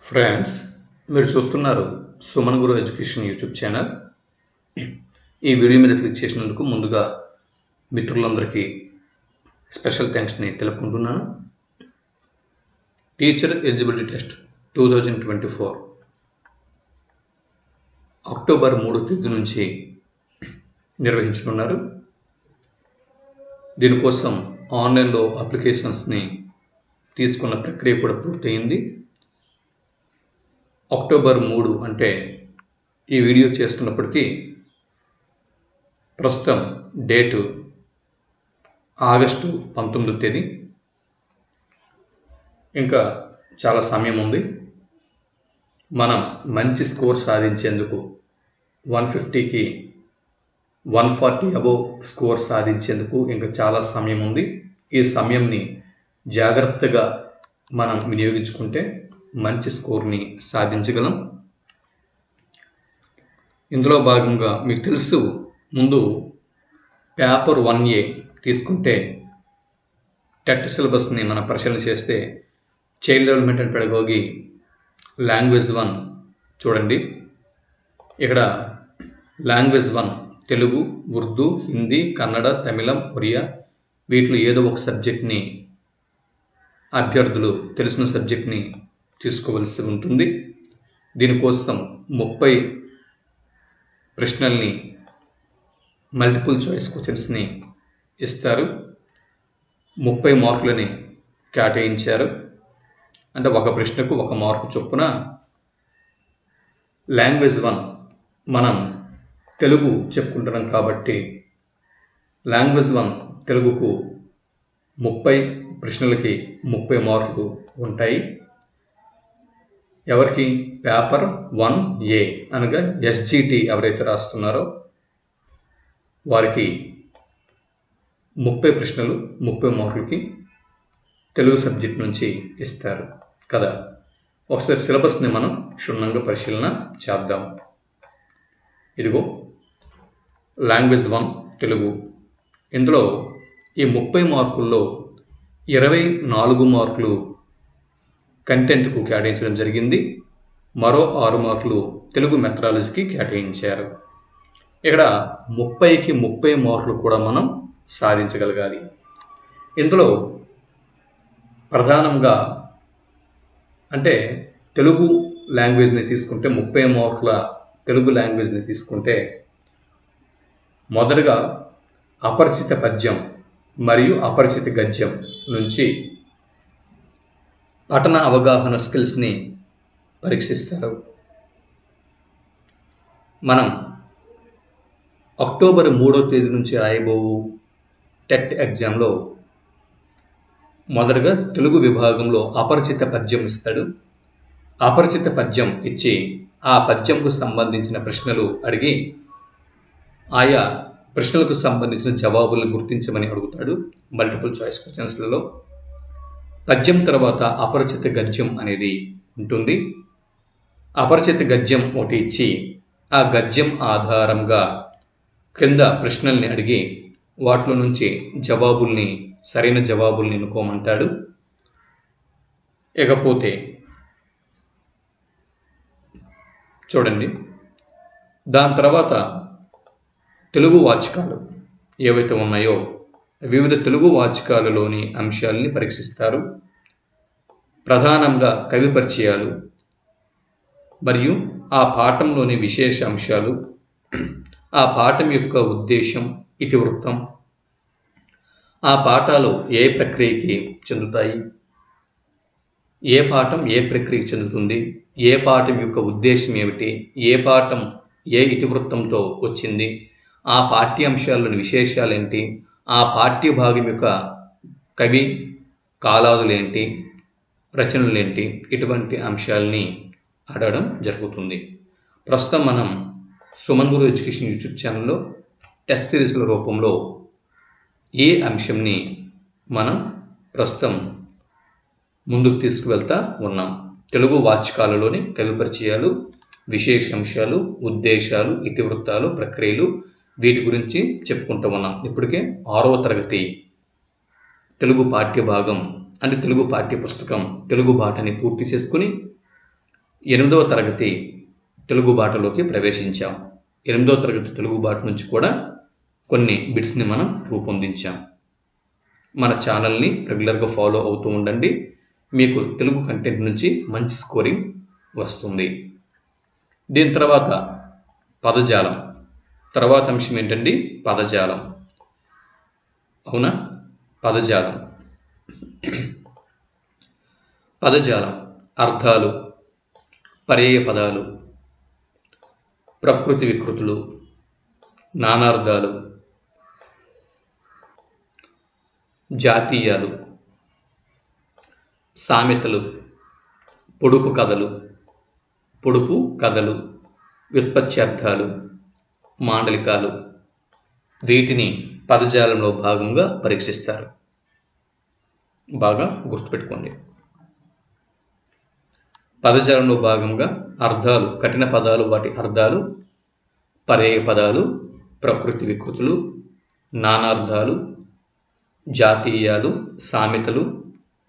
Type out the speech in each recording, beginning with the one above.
Friends, మీరు చూస్తున్నారు సుమన్ గురు education YouTube channel. ఈ వీడియో మీద క్లిక్ చేసినందుకు ముందుగా మిత్రులందరికీ స్పెషల్ థ్యాంక్స్ని తెలుపుకుంటున్నాను. టీచర్ ఎలిజిబిలిటీ టెస్ట్ 2024 అక్టోబర్ 3వ తేదీ నుంచి నిర్వహించనున్నారు. దీనికోసం ఆన్లైన్లో అప్లికేషన్స్ని తీసుకున్న ప్రక్రియ కూడా పూర్తయింది. అక్టోబర్ 3 అంటే ఈ వీడియో చేస్తున్నప్పటికీ ప్రస్తుతం డేటు ఆగస్టు 19వ తేదీ. ఇంకా చాలా సమయం ఉంది. మనం మంచి స్కోర్ సాధించేందుకు 150కి 140 అబోవ్ స్కోర్ సాధించేందుకు ఇంకా చాలా సమయం ఉంది. ఈ సమయంని జాగ్రత్తగా మనం వినియోగించుకుంటే మంచి స్కోర్ని సాధించగలం. ఇందులో భాగంగా మీకు తెలుసు, ముందు పేపర్ 1A తీసుకుంటే టెట్ సిలబస్ని మనం పరిశీలన చేస్తే child development and pedagogy language 1 చూడండి. ఇక్కడ లాంగ్వేజ్ 1 తెలుగు, ఉర్దూ, హిందీ, కన్నడ, తమిళం, ఒరియా వీటిలో ఏదో ఒక సబ్జెక్ట్ని అభ్యర్థులు తెలిసిన సబ్జెక్ట్ని తీసుకోవలసి ఉంటుంది. దీనికోసం 30 ప్రశ్నల్ని మల్టిపుల్ చాయిస్ క్వశ్చన్స్ని ఇస్తారు. 30 మార్కులని కేటాయించారు. అంటే ఒక ప్రశ్నకు 1 మార్కు చొప్పున. లాంగ్వేజ్ 1 మనం తెలుగు చెప్పుకుంటున్నాం కాబట్టి లాంగ్వేజ్ 1 తెలుగుకు 30 ప్రశ్నలకి 30 మార్కులు ఉంటాయి. ఎవరికి? పేపర్ 1A అనగా SGT ఎవరైతే రాస్తున్నారో వారికి 30 ప్రశ్నలు 30 మార్కులకి తెలుగు సబ్జెక్ట్ నుంచి ఇస్తారు కదా. ఒకసారి సిలబస్ని మనం క్షుణ్ణంగా పరిశీలన చేద్దాం. ఇదిగో లాంగ్వేజ్ 1 తెలుగు. ఇందులో ఈ 30 మార్కుల్లో 24 మార్కులు కంటెంట్కు కేటాయించడం జరిగింది. మరో 6 మార్కులు తెలుగు మెథడాలజీకి కేటాయించారు. ఇక్కడ 30కి 30 మార్కులు కూడా మనం సాధించగలగాలి. ఇందులో ప్రధానంగా అంటే తెలుగు లాంగ్వేజ్ని తీసుకుంటే 30 మార్కుల తెలుగు లాంగ్వేజ్ని తీసుకుంటే మొదటగా అపరిచిత పద్యం మరియు అపరిచిత గద్యం నుంచి పఠన అవగాహన స్కిల్స్ని పరీక్షిస్తారు. మనం అక్టోబర్ 3వ తేదీ నుంచి రాయబోవు టెట్ ఎగ్జామ్లో మొదటగా తెలుగు విభాగంలో అపరిచిత పద్యం ఇస్తాడు. అపరిచిత పద్యం ఇచ్చి ఆ పద్యంకు సంబంధించిన ప్రశ్నలు అడిగి ఆయా ప్రశ్నలకు సంబంధించిన జవాబులను గుర్తించమని అడుగుతాడు మల్టిపుల్ చాయిస్ క్వశ్చన్స్లలో. పద్యం తర్వాత అపరిచిత గద్యం అనేది ఉంటుంది. అపరిచిత గద్యం ఒకటి ఇచ్చి ఆ గద్యం ఆధారంగా క్రింద ప్రశ్నల్ని అడిగి వాటిలో నుంచి జవాబుల్ని సరైన జవాబుల్ని ఎన్నుకోమంటాడు. ఇకపోతే చూడండి, దాని తర్వాత తెలుగు వాచకాలు ఏవైతే ఉన్నాయో వివిధ తెలుగు వాచకాలలోని అంశాలని పరీక్షిస్తారు. ప్రధానంగా కవి పరిచయాలు మరియు ఆ పాఠంలోని విశేష అంశాలు, ఆ పాఠం యొక్క ఉద్దేశం, ఇతివృత్తం, ఆ పాఠాలు ఏ ప్రక్రియకి చెందుతాయి, ఏ పాఠం ఏ ప్రక్రియకి చెందుతుంది, ఏ పాఠం యొక్క ఉద్దేశం ఏమిటి, ఏ పాఠం ఏ ఇతివృత్తంతో వచ్చింది, ఆ పాఠ్యాంశాల్లోని విశేషాలు ఏంటి, ఆ పాఠ్య భాగం యొక్క కవి కాలాదులేంటి, రచనలేంటి, ఇటువంటి అంశాలని అడగడం జరుగుతుంది. ప్రస్తుతం మనం సుమన్ గురు ఎడ్యుకేషన్ యూట్యూబ్ ఛానల్లో టెస్ట్ సిరీస్ల రూపంలో ఏ అంశంని మనం ప్రస్తుతం ముందుకు తీసుకువెళ్తా ఉన్నాం. తెలుగు వాచకాలలోని కవి పరిచయాలు, విశేష అంశాలు, ఉద్దేశాలు, ఇతివృత్తాలు, ప్రక్రియలు, వీటి గురించి చెప్పుకుంటూ ఉన్నాం. ఇప్పటికే 6వ తరగతి తెలుగు పాఠ్య భాగం అంటే తెలుగు పాఠ్య పుస్తకం తెలుగు బాటని పూర్తి చేసుకుని 8వ తరగతి తెలుగు బాటలోకి ప్రవేశించాం. 8వ తరగతి తెలుగు బాట నుంచి కూడా కొన్ని బిట్స్ని మనం రూపొందించాం. మన ఛానల్ని రెగ్యులర్గా ఫాలో అవుతూ ఉండండి. మీకు తెలుగు కంటెంట్ నుంచి మంచి స్కోరింగ్ వస్తుంది. దీని తర్వాత పదజాలం. తర్వాత అంశం ఏంటండి? పదజాలం. అవునా? పదజాలం. పదజాలం అర్థాలు, పర్యాయ పదాలు, ప్రకృతి వికృతులు, నానార్థాలు, జాతీయాలు, సామెతలు, పొడుపు కథలు, వ్యుత్పత్త్యర్థాలు, మాండలికాలు, వీటిని పదజాలంలో భాగంగా పరీక్షిస్తారు. బాగా గుర్తుపెట్టుకోండి. పదజాలంలో భాగంగా అర్థాలు, కఠిన పదాలు, వాటి అర్థాలు, పర్యాయ పదాలు, ప్రకృతి వికృతులు, నానార్థాలు, జాతీయాలు, సామెతలు,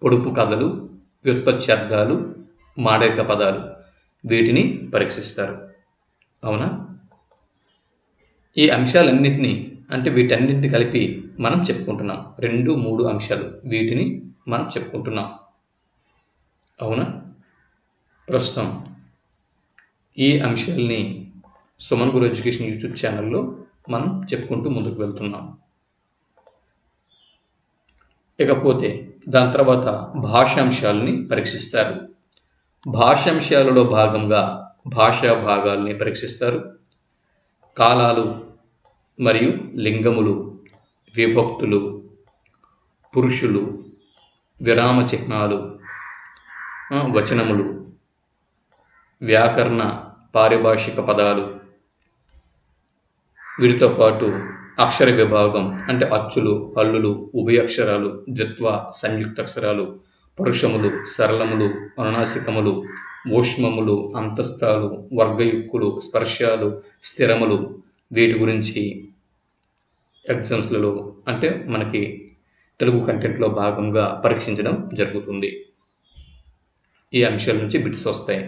పొడుపు కథలు, వ్యుత్పత్త్యర్థాలు, మాండలిక పదాలు, వీటిని పరీక్షిస్తారు. అవునా? ఈ అంశాలన్నింటినీ అంటే వీటన్నింటిని కలిపి మనం చెప్పుకుంటున్నాం. 2, 3 అంశాలు వీటిని మనం చెప్పుకుంటున్నాం. అవునా? ప్రస్తుతం ఈ అంశాలని సుమన్ గురు ఎడ్యుకేషన్ యూట్యూబ్ ఛానల్లో మనం చెప్పుకుంటూ ముందుకు వెళ్తున్నాం. ఇకపోతే దాని తర్వాత భాషాంశాలని పరీక్షిస్తారు. భాషాంశాలలో భాగంగా భాషా భాగాల్ని పరీక్షిస్తారు. కాలాలు మరియు లింగములు, విభక్తులు, పురుషులు, విరామ చిహ్నాలు, వచనములు, వ్యాకరణ పారిభాషిక పదాలు, వీటితో పాటు అక్షర విభాగం అంటే అచ్చులు, హల్లులు, ఉభయక్షరాలు, ద్విత్వ, సంయుక్తాక్షరాలు, పరుషములు, సరళములు, అనునాసికములు, ఊష్మములు, అంతస్తాలు, వర్గయుక్కులు, స్పర్శాలు, స్థిరములు, వీటి గురించి ఎగ్జామ్స్లలో అంటే మనకి తెలుగు కంటెంట్లో భాగంగా పరీక్షించడం జరుగుతుంది. ఈ అంశాల నుంచి బిట్స్ వస్తాయి.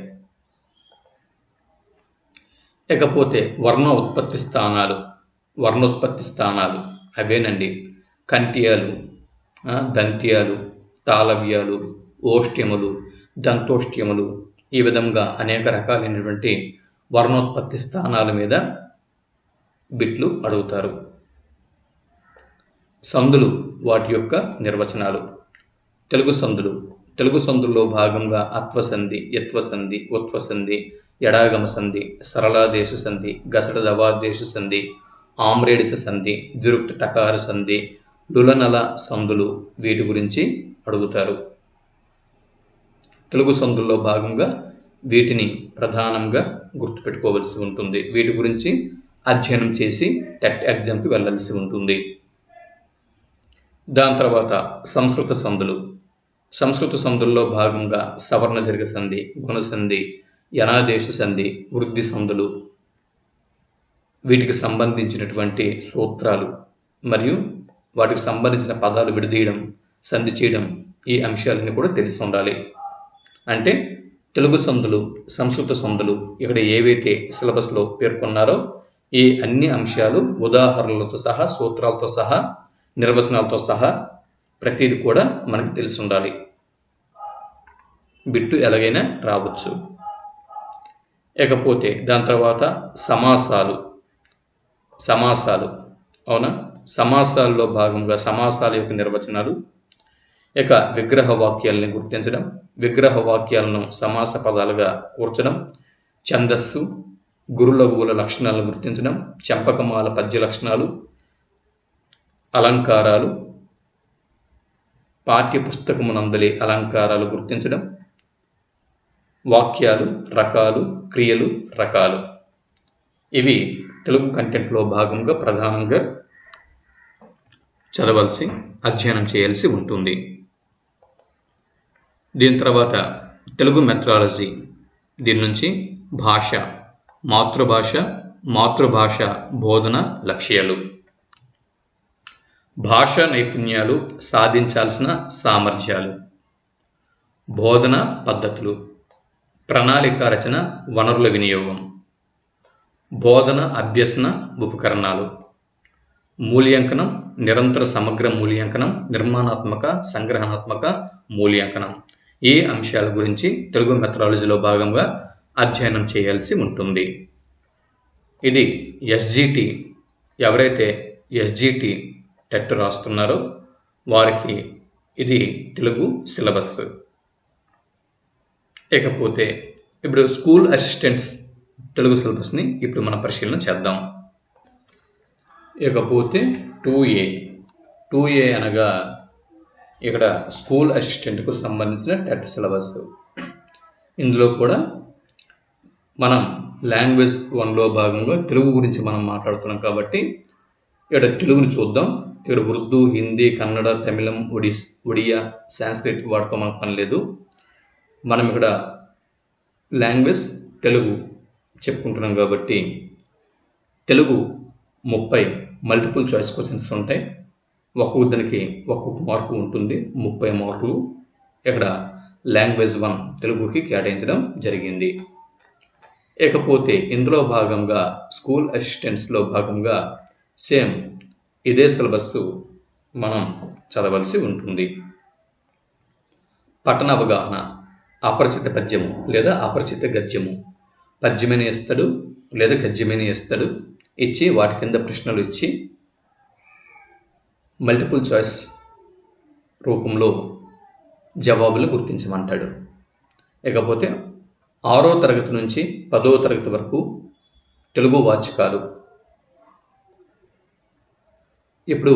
ఇకపోతే వర్ణోత్పత్తి స్థానాలు అవేనండి. కంఠ్యాలు, దంత్యాలు, తాళవ్యాలు, ఓష్ట్యములు, దంతోష్ట్యములు, ఈ విధంగా అనేక రకాలైనటువంటి వర్ణోత్పత్తి స్థానాల మీద బిట్లు అడుగుతారు. సందులు, వాటి యొక్క నిర్వచనాలు. తెలుగు సందుల్లో భాగంగా అత్వసంధి, యత్వసంధి, ఉత్వసంధి, ఎడాగమ సంధి, సరళాదేశ సంధి, గసడ దవాదేశ సంధి, ఆమ్రేడిత సంధి, ద్విరుక్త టకార సంధి, లులనల సందులు, వీటి గురించి అడుగుతారు. తెలుగు సందుల్లో భాగంగా వీటిని ప్రధానంగా గుర్తుపెట్టుకోవలసి ఉంటుంది. వీటి గురించి అధ్యయనం చేసి టెట్ ఎగ్జామ్కి వెళ్ళాల్సి ఉంటుంది. దాని తర్వాత సంస్కృత సందుల్లో భాగంగా సవర్ణ దీర్ఘ సంధి, గుణసంధి, యనాదేశ సంధి, వృద్ధి సంధులు, వీటికి సంబంధించినటువంటి సూత్రాలు మరియు వాటికి సంబంధించిన పదాలు విడదీయడం, సంధి చేయడం, ఈ అంశాలన్నీ కూడా తెలిసి ఉండాలి. అంటే తెలుగు సంధులు, సంస్కృత సంధులు ఇక్కడ ఏవైతే సిలబస్లో పేర్కొన్నారో ఈ అన్ని అంశాలు ఉదాహరణలతో సహా, సూత్రాలతో సహా, నిర్వచనాలతో సహా ప్రతిదీ కూడా మనకు తెలిసి ఉండాలి. బిట్టు ఎలాగైనా రావచ్చు. ఇకపోతే దాని తర్వాత సమాసాలు. అవునా? సమాసాల్లో భాగంగా సమాసాల యొక్క నిర్వచనాలు, ఇక విగ్రహ వాక్యాలని గుర్తించడం, విగ్రహ వాక్యాలను సమాస పదాలుగా కూర్చడం, ఛందస్సు, గురులఘువుల లక్షణాలను గుర్తించడం, చంపకమాల పద్య లక్షణాలు, అలంకారాలు, పాఠ్యపుస్తకమునందలి అలంకారాలు గుర్తించడం, వాక్యాలు, రకాలు, క్రియలు, రకాలు, ఇవి తెలుగు కంటెంట్లో భాగంగా ప్రధానంగా చదవాల్సి, అధ్యయనం చేయాల్సి ఉంటుంది. దీని తర్వాత తెలుగు మెథడాలజీ. దీని నుంచి భాష, మాతృభాష బోధన లక్ష్యాలు, భాషా నైపుణ్యాలు, సాధించాల్సిన సామర్థ్యాలు, బోధన పద్ధతులు, ప్రణాళిక రచన, వనరుల వినియోగం, బోధన అభ్యసన ఉపకరణాలు, మూల్యాంకనం, నిరంతర సమగ్ర మూల్యాంకనం, నిర్మాణాత్మక సంగ్రహణాత్మక మూల్యాంకనం. ఈ అంశాల గురించి తెలుగు మెథడాలజీలో భాగంగా అధ్యయనం చేయాల్సి ఉంటుంది. ఇది ఎస్జిటి, ఎవరైతే ఎస్జిటి టెట్ రాస్తున్నారో వారికి ఇది తెలుగు సిలబస్. ఇకపోతే ఇప్పుడు స్కూల్ అసిస్టెంట్స్ తెలుగు సిలబస్ని ఇప్పుడు మనం పరిశీలన చేద్దాం. ఇకపోతే 2A అనగా ఇక్కడ స్కూల్ అసిస్టెంట్కు సంబంధించిన టెట్ సిలబస్. ఇందులో కూడా మనం లాంగ్వేజ్ 1లో భాగంగా తెలుగు గురించి మనం మాట్లాడుతున్నాం కాబట్టి ఇక్కడ తెలుగుని చూద్దాం. ఇక్కడ ఉర్దూ, హిందీ, కన్నడ, తమిళం, ఒడియా, సాంస్క్రిట్ వాడుకో మనకు పని లేదు. మనం ఇక్కడ లాంగ్వేజ్ తెలుగు చెప్పుకుంటున్నాం కాబట్టి తెలుగు 30 మల్టిపుల్ చాయిస్ క్వశ్చన్స్ ఉంటాయి. ఒక్కొక్క దానికి ఒక్కొక్క మార్కు ఉంటుంది, 30 మార్కులు ఇక్కడ లాంగ్వేజ్ 1 తెలుగుకి కేటాయించడం జరిగింది. ఇకపోతే ఇందులో భాగంగా స్కూల్ అసిస్టెంట్స్లో భాగంగా సేమ్ ఇదే సిలబస్ మనం చదవలసి ఉంటుంది. పఠన అవగాహన, అపరిచిత పద్యము లేదా అపరిచిత గద్యము. పద్యమని ఇస్తాడు లేదా గద్యమని ఇస్తాడు, ఇచ్చి వాటి కింద ప్రశ్నలు ఇచ్చి మల్టిపుల్ చాయిస్ రూపంలో జవాబులు గుర్తించమంటాడు. ఇకపోతే 6వ తరగతి నుంచి 10వ తరగతి వరకు తెలుగు వాచకాలు. ఇప్పుడు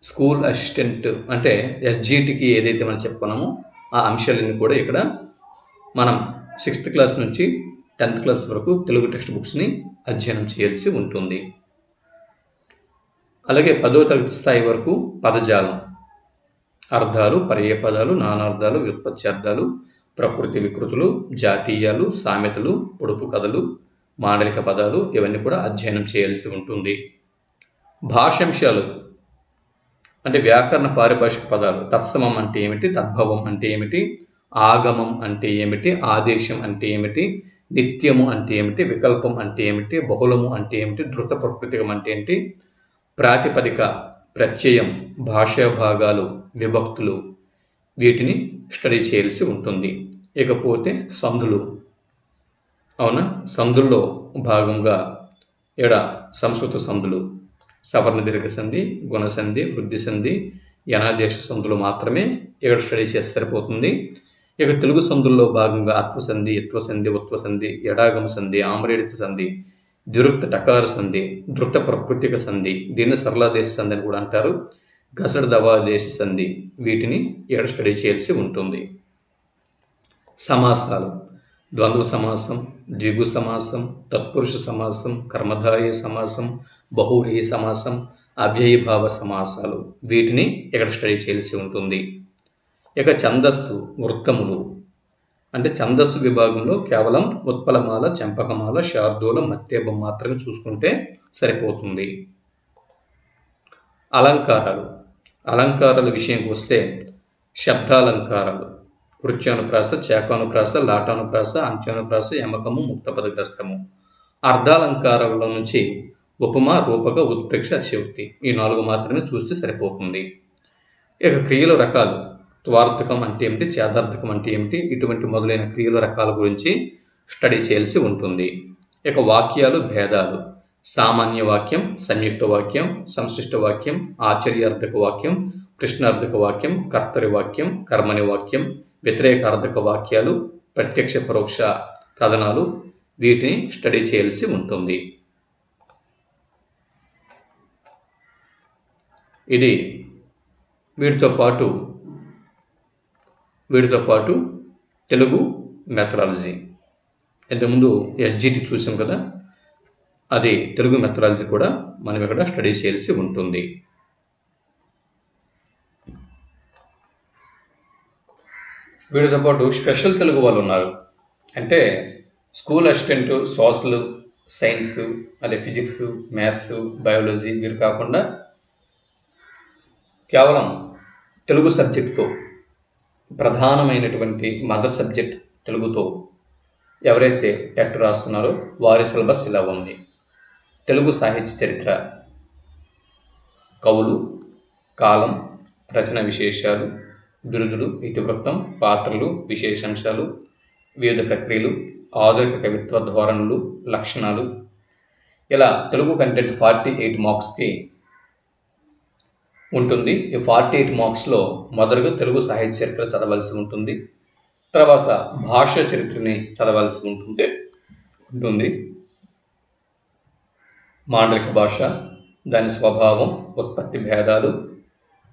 స్కూల్ అసిస్టెంట్ అంటే ఎస్జిటికి ఏదైతే మనం చెప్పుకున్నామో ఆ అంశాలన్నీ కూడా ఇక్కడ మనం 6th క్లాస్ నుంచి 10th క్లాస్ వరకు తెలుగు టెక్స్ట్ బుక్స్ని అధ్యయనం చేయాల్సి ఉంటుంది. అలాగే 10వ తరగతి స్థాయి వరకు పదజాలం, అర్థాలు, పర్యాయపదాలు, నానార్థాలు, వ్యుత్పత్త్యార్థాలు, ప్రకృతి వికృతులు, జాతీయాలు, సామెతలు, పొడుపు కథలు, మాండలిక పదాలు ఇవన్నీ కూడా అధ్యయనం చేయాల్సి ఉంటుంది. భాషాంశాలు అంటే వ్యాకరణ పారిభాషిక పదాలు. తత్సమం అంటే ఏమిటి, తద్భవం అంటే ఏమిటి, ఆగమం అంటే ఏమిటి, ఆదేశం అంటే ఏమిటి, నిత్యము అంటే ఏమిటి, వికల్పం అంటే ఏమిటి, బహుళము అంటే ఏమిటి, ధృత ప్రకృతికం అంటే ఏంటి, ప్రాతిపదిక, ప్రత్యయం, భాషా భాగాలు, విభక్తులు వీటిని స్టడీ చేయాల్సి ఉంటుంది. ఇకపోతే సంధులు. అవునా, సంధుల్లో భాగంగా ఇక్కడ సంస్కృత సంధులు సవర్ణ దీర్ఘ సంధి, గుణసంధి, వృద్ధి సంధి, యనాదేశ సంధులు మాత్రమే ఇక్కడ స్టడీ చేస్తే సరిపోతుంది. ఇక తెలుగు సంధుల్లో భాగంగా అత్వసంధి, యత్వసంధి, ఉత్వసంధి, ఎడాగమ సంధి, ఆమ్రేడిత సంధి, ద్విరుక్త టకార సంధి, ధృత ప్రకృతిక సంధి, దీన్ని సరళాదేశ సంధి అని కూడా అంటారు, గసడ దవాదేశ సంధి వీటిని ఇక్కడ స్టడీ చేయాల్సి ఉంటుంది. సమాసాలు. ద్వంద్వ సమాసం, ద్విగు సమాసం, తత్పురుష సమాసం, కర్మధారయ సమాసం, బహువ్రీహి సమాసం, అవ్యయీభావ సమాసాలు వీటిని ఇక్కడ స్టడీ చేయాల్సి ఉంటుంది. ఇక ఛందస్సు, వృత్తములు అంటే ఛందస్సు విభాగంలో కేవలం ఉత్పలమాల, చంపకమాల, శార్దూల, మత్తేబం మాత్రమే చూసుకుంటే సరిపోతుంది. అలంకారాలు. అలంకారాల విషయంకి వస్తే శబ్దాలంకారాలు, కృత్యానుప్రాస, చేకానుప్రాస, లాటానుప్రాస, అంత్యానుప్రాస, యమకము, ముక్తపదగ్రస్తము. అర్ధాలంకారాల నుంచి ఉపమా, రూపక, ఉత్ప్రేక్ష, అతిశయోక్తి ఈ 4 మాత్రమే చూస్తే సరిపోతుంది. ఇక క్రియల రకాలు. త్వార్థకం అంటే ఏమిటి, చేదార్థకం అంటే ఏమిటి, ఇటువంటి మొదలైన క్రియల రకాల గురించి స్టడీ చేయాల్సి ఉంటుంది. ఇక వాక్యాలు, భేదాలు. సామాన్య వాక్యం, సంయుక్త వాక్యం, సంశిష్ట వాక్యం, ఆశ్చర్యార్థక వాక్యం, ప్రశ్నార్థక వాక్యం, కర్తరి వాక్యం, కర్మని వాక్యం, వ్యతిరేకార్థక వాక్యాలు, ప్రత్యక్ష పరోక్ష కథనాలు వీటిని స్టడీ చేయాల్సి ఉంటుంది. ఇది వీటితో పాటు తెలుగు మెథడాలజీ. ఇంతకుముందు ఎస్జిటి చూసాం కదా, అది తెలుగు మెథడాలజీ కూడా మనం ఇక్కడ స్టడీ చేయాల్సి ఉంటుంది. వీటితో పాటు స్పెషల్ తెలుగు వాళ్ళు ఉన్నారు. అంటే స్కూల్ అసిస్టెంట్, సోషల్ సైన్స్, అదే ఫిజిక్స్, మ్యాథ్స్, బయాలజీ వీరు కాకుండా కేవలం తెలుగు సబ్జెక్టుతో ప్రధానమైనటువంటి మదర్ సబ్జెక్ట్ తెలుగుతో ఎవరైతే టెట్ రాస్తున్నారో వారి సిలబస్ ఇలా ఉంది. తెలుగు సాహిత్య చరిత్ర, కవులు, కాలం, రచన విశేషాలు, బిరుదులు, ఇతివృత్తం, పాత్రలు, విశేషాంశాలు, వివిధ ప్రక్రియలు, ఆధునిక కవిత్వ ధోరణులు, లక్షణాలు, ఇలా తెలుగు కంటెంట్ 48 మార్క్స్కి ఉంటుంది. ఈ 48 మార్క్స్లో మొదలుగా తెలుగు సాహిత్య చరిత్ర చదవాల్సి ఉంటుంది. తర్వాత భాషా చరిత్రని చదవాల్సి ఉంటుంది. మాండలిక భాష, దాని స్వభావం, ఉత్పత్తి భేదాలు,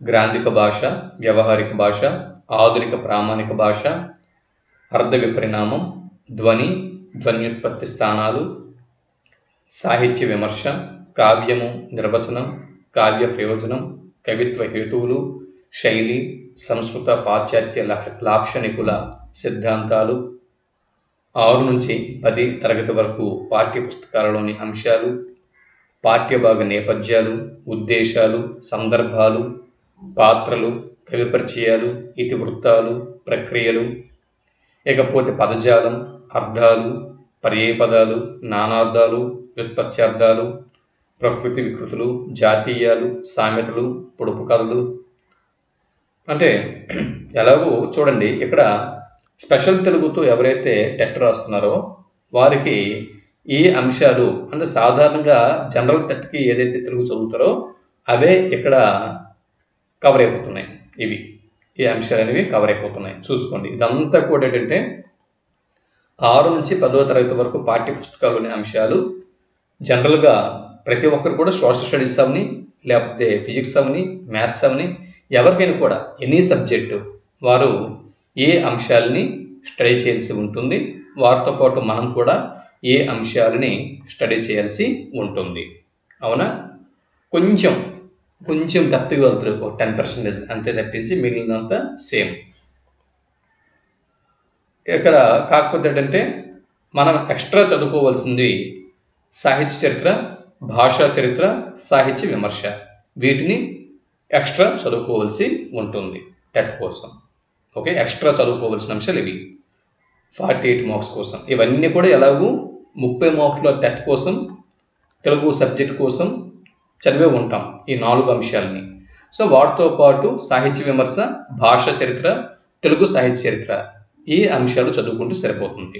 గ్రాంధిక భాష, వ్యవహారిక భాష, ఆధునిక ప్రామాణిక భాష, అర్ధ విపరిణామం, ధ్వని, ధ్వన్యుత్పత్తి స్థానాలు, సాహిత్య విమర్శ, కావ్యము, నిర్వచనం, కావ్య ప్రయోజనం, కవిత్వ హేతువులు, శైలి, సంస్కృత పాశ్చాత్య లాక్షణికుల సిద్ధాంతాలు, 6 నుంచి 10 తరగతి వరకు పాఠ్య పుస్తకాలలోని అంశాలు, పాఠ్యభాగ నేపథ్యాలు, ఉద్దేశాలు, సందర్భాలు, పాత్రలు, కవి పరిచయాలు, ఇతివృత్తాలు, ప్రక్రియలు, ఇకపోతే పదజాలం, అర్థాలు, పర్యాయపదాలు, నానార్థాలు, వ్యుత్పత్త్యార్థాలు, ప్రకృతి వికృతులు, జాతీయాలు, సామెతలు, పొడుపు కథలు. అంటే ఎలాగో చూడండి, ఇక్కడ స్పెషల్ తెలుగుతో ఎవరైతే టెట్ రాస్తున్నారో వారికి ఈ అంశాలు అంటే సాధారణంగా జనరల్ టెట్కి ఏదైతే తెలుగు చదువుతారో అవే ఇక్కడ కవర్ అయిపోతున్నాయి. ఈ అంశాలు అనేవి కవర్ అయిపోతున్నాయి. చూసుకోండి, ఇదంతా కూడా ఏంటంటే 6 నుంచి 10వ తరగతి వరకు పాఠ్య పుస్తకాల్లోని అంశాలు. జనరల్గా ప్రతి ఒక్కరు కూడా సోషల్ స్టడీస్ అవని, లేకపోతే ఫిజిక్స్ అవని, మ్యాథ్స్ అవని, ఎవరికైనా కూడా ఎనీ సబ్జెక్టు వారు ఏ అంశాలని స్టడీ చేయాల్సి ఉంటుంది. వారితో పాటు మనం కూడా ఏ అంశాలని స్టడీ చేయాల్సి ఉంటుంది. అవునా? కొంచెం డెప్త్గా వెళ్తారు, 10% అంతే తప్పించి మిగిలినంతా సేమ్. ఇక్కడ కాకపోతే ఏంటంటే మనం ఎక్స్ట్రా చదువుకోవాల్సింది సాహిత్య చరిత్ర, భాషా చరిత్ర, సాహిత్య విమర్శ. వీటిని ఎక్స్ట్రా చదువుకోవాల్సి ఉంటుంది టెట్ కోసం. ఓకే, ఎక్స్ట్రా చదువుకోవాల్సిన అంశాలు ఇవి 48 మార్క్స్ కోసం. ఇవన్నీ కూడా ఎలాగూ 30 మార్కుల టెట్ కోసం తెలుగు సబ్జెక్ట్ కోసం చదివే ఉంటాం ఈ 4 అంశాలని. సో వాటితో పాటు సాహిత్య విమర్శ, భాషా చరిత్ర, తెలుగు సాహిత్య చరిత్ర ఈ అంశాలు చదువుకుంటూ సరిపోతుంది.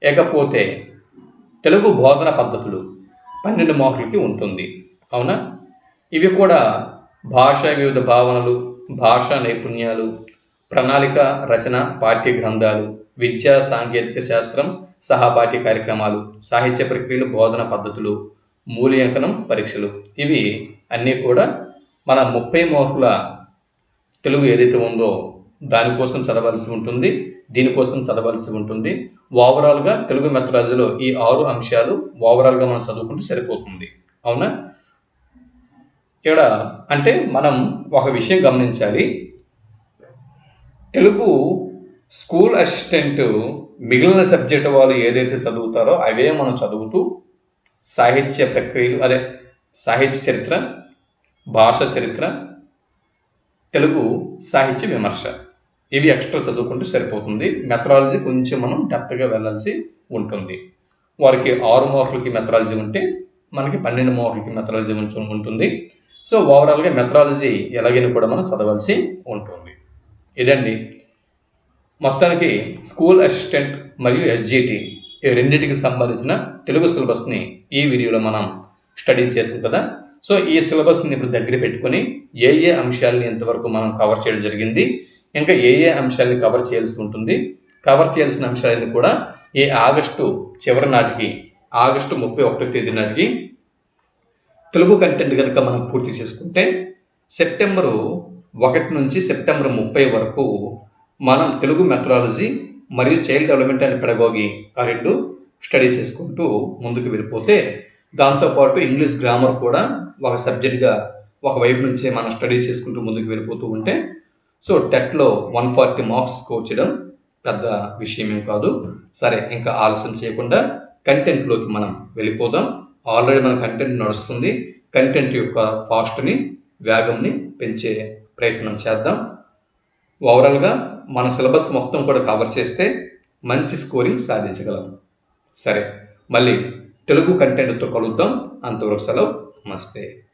ఇకపోతే తెలుగు బోధన పద్ధతులు 12 మార్కులకి ఉంటుంది. అవునా? ఇవి కూడా భాష వివిధ భావనలు, భాషా నైపుణ్యాలు, ప్రణాళిక రచన, పాఠ్య గ్రంథాలు, విద్యా సాంకేతిక శాస్త్రం, సహపాఠ్య కార్యక్రమాలు, సాహిత్య ప్రక్రియలు, బోధన పద్ధతులు, మూల్యాంకనం, పరీక్షలు. ఇవి అన్నీ కూడా మన 30 మార్కుల తెలుగు ఏదైతే ఉందో దానికోసం చదవాల్సి ఉంటుంది, దీనికోసం చదవాల్సి ఉంటుంది. ఓవరాల్గా తెలుగు మెథడాలజీలో ఈ 6 అంశాలు ఓవరాల్గా మనం చదువుకుంటే సరిపోతుంది. అవునా? ఇక్కడ అంటే మనం ఒక విషయం గమనించాలి, తెలుగు స్కూల్ అసిస్టెంట్ మిగిలిన సబ్జెక్టు వాళ్ళు ఏదైతే చదువుతారో అవే మనం చదువుతూ సాహిత్య ప్రక్రియలు, అదే సాహిత్య చరిత్ర, భాషా చరిత్ర, తెలుగు సాహిత్య విమర్శ ఇవి ఎక్స్ట్రా చదువుకుంటే సరిపోతుంది. మెథడాలజీ కొంచెం మనం డెప్త్గా వెళ్ళాల్సి ఉంటుంది. వారికి 6 మార్కులకి మెథడాలజీ ఉంటే మనకి 12 మార్కులకి మెథడాలజీ ఉంటుంది. సో ఓవరాల్గా మెథడాలజీ ఎలాగైనా కూడా మనం చదవాల్సి ఉంటుంది. ఇదండి మొత్తానికి స్కూల్ అసిస్టెంట్ మరియు ఎస్జిటి ఈ రెండింటికి సంబంధించిన తెలుగు సిలబస్ని ఈ వీడియోలో మనం స్టడీ చేసాం కదా. సో ఈ సిలబస్ని ఇప్పుడు దగ్గర పెట్టుకొని ఏ అంశాలని ఇంతవరకు మనం కవర్ చేయడం జరిగింది, ఇంకా ఏ అంశాలని కవర్ చేయాల్సి ఉంటుంది, కవర్ చేయాల్సిన అంశాలని కూడా ఈ ఆగస్టు చివరి నాటికి, ఆగస్టు 31వ తేదీ నాటికి తెలుగు కంటెంట్ కనుక మనం పూర్తి చేసుకుంటే సెప్టెంబరు 1 నుంచి సెప్టెంబర్ 30 వరకు మనం తెలుగు మెథడాలజీ మరియు చైల్డ్ డెవలప్మెంట్ అండ్ పెడగాగి ఆ 2 స్టడీ చేసుకుంటూ ముందుకు వెళ్ళిపోతే, దాంతోపాటు ఇంగ్లీష్ గ్రామర్ కూడా ఒక సబ్జెక్ట్గా ఒక వైపు నుంచే మనం స్టడీ చేసుకుంటూ ముందుకు వెళ్ళిపోతూ ఉంటే సో టెట్లో 140 మార్క్స్ స్కోర్ చేయడం పెద్ద విషయమేం కాదు. సరే, ఇంకా ఆలస్యం చేయకుండా కంటెంట్లోకి మనం వెళ్ళిపోదాం. ఆల్రెడీ మన కంటెంట్ నడుస్తుంది. కంటెంట్ యొక్క ఫాస్ట్ని, వేగంని పెంచే ప్రయత్నం చేద్దాం. ఓవరాల్గా మన సిలబస్ మొత్తం కూడా కవర్ చేస్తే మంచి స్కోరింగ్ సాధించగలం. సరే, మళ్ళీ తెలుగు కంటెంట్తో కలుద్దాం. అంతవరకు సెలవు. నమస్తే.